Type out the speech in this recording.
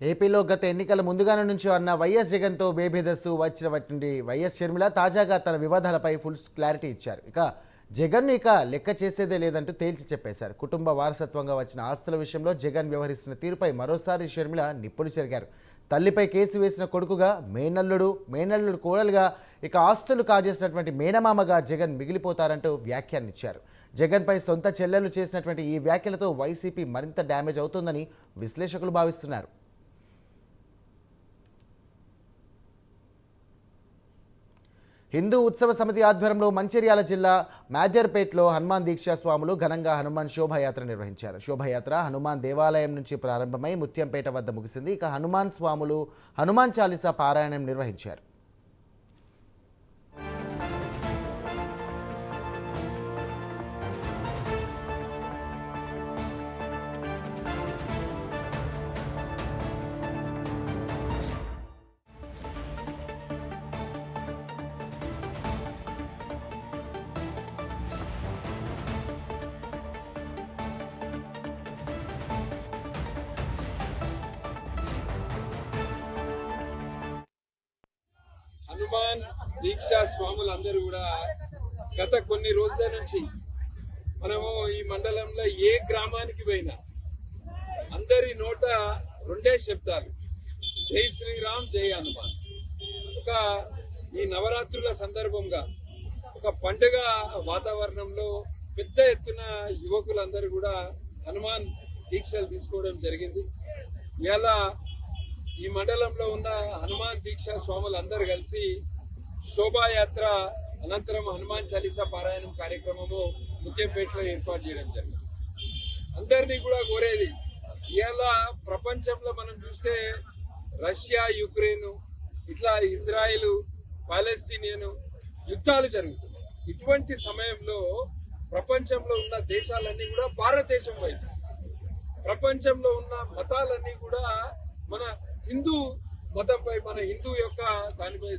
ఏపీలో గత ఎన్నికల ముందుగానే నుంచి అన్న వైఎస్ జగన్తో బేబేదస్తూ వచ్చినటువంటి వైఎస్ షర్మిల తాజాగా తన వివాదాలపై ఫుల్ క్లారిటీ ఇచ్చారు. ఇక జగన్ను లెక్క చేసేదే లేదంటూ తేల్చి చెప్పేశారు. కుటుంబ వారసత్వంగా వచ్చిన ఆస్తుల విషయంలో జగన్ వ్యవహరిస్తున్న తీరుపై మరోసారి షర్మిల నిప్పులు చెరిగారు. తల్లిపై కేసు వేసిన కొడుకుగా, మేనల్లుడు కోడలుగా, ఆస్తులు కాజేసినటువంటి మేనమామగా జగన్ మిగిలిపోతారంటూ వ్యాఖ్యానించారు. జగన్పై సొంత చెల్లెలు చేసినటువంటి ఈ వ్యాఖ్యలతో వైసీపీ మరింత డ్యామేజ్ అవుతుందని విశ్లేషకులు భావిస్తున్నారు. హిందూ ఉత్సవ సమితి ఆధ్వర్యంలో మంచిర్యాల జిల్లా మాజర్పేట్లో హనుమాన్ దీక్షా స్వాములు ఘనంగా హనుమాన్ శోభాయాత్ర నిర్వహించారు. శోభాయాత్ర హనుమాన్ దేవాలయం నుంచి ప్రారంభమై ముత్యంపేట వద్ద ముగిసింది. హనుమాన్ స్వాములు హనుమాన్ చాలీసా పారాయణం నిర్వహించారు. హనుమాన్ దీక్షా స్వాములందరూ కూడా గత కొన్ని రోజుల నుంచి మనము ఈ మండలంలో ఏ గ్రామానికి పోయినా అందరి నోట రెండే శబ్దాలు, జై శ్రీరామ్, జై హనుమాన్. ఈ నవరాత్రుల సందర్భంగా ఒక పండుగ వాతావరణంలో పెద్ద ఎత్తున యువకులందరూ కూడా హనుమాన్ దీక్షలు తీసుకోవడం జరిగింది. ఇలా ఈ మండలంలో ఉన్న హనుమాన్ దీక్షా స్వాములందరూ కలిసి శోభాయాత్ర అనంతరం హనుమాన్ చాలీసా పారాయణం కార్యక్రమము ముత్యంపేటలో ఏర్పాటు చేయడం జరిగింది. అందరినీ కూడా కోరేది, ఇలా ప్రపంచంలో మనం చూస్తే రష్యా, యుక్రెయిన్, ఇట్లా ఇజ్రాయెల్, పాలస్తీనియన్ యుద్ధాలు జరుగుతున్నాయి. ఇటువంటి సమయంలో ప్రపంచంలో ఉన్న దేశాలన్నీ కూడా భారతదేశం వైపు, ప్రపంచంలో ఉన్న మతాలన్నీ కూడా మన హిందూ మతంపై, మన హిందూ యొక్క దానిపై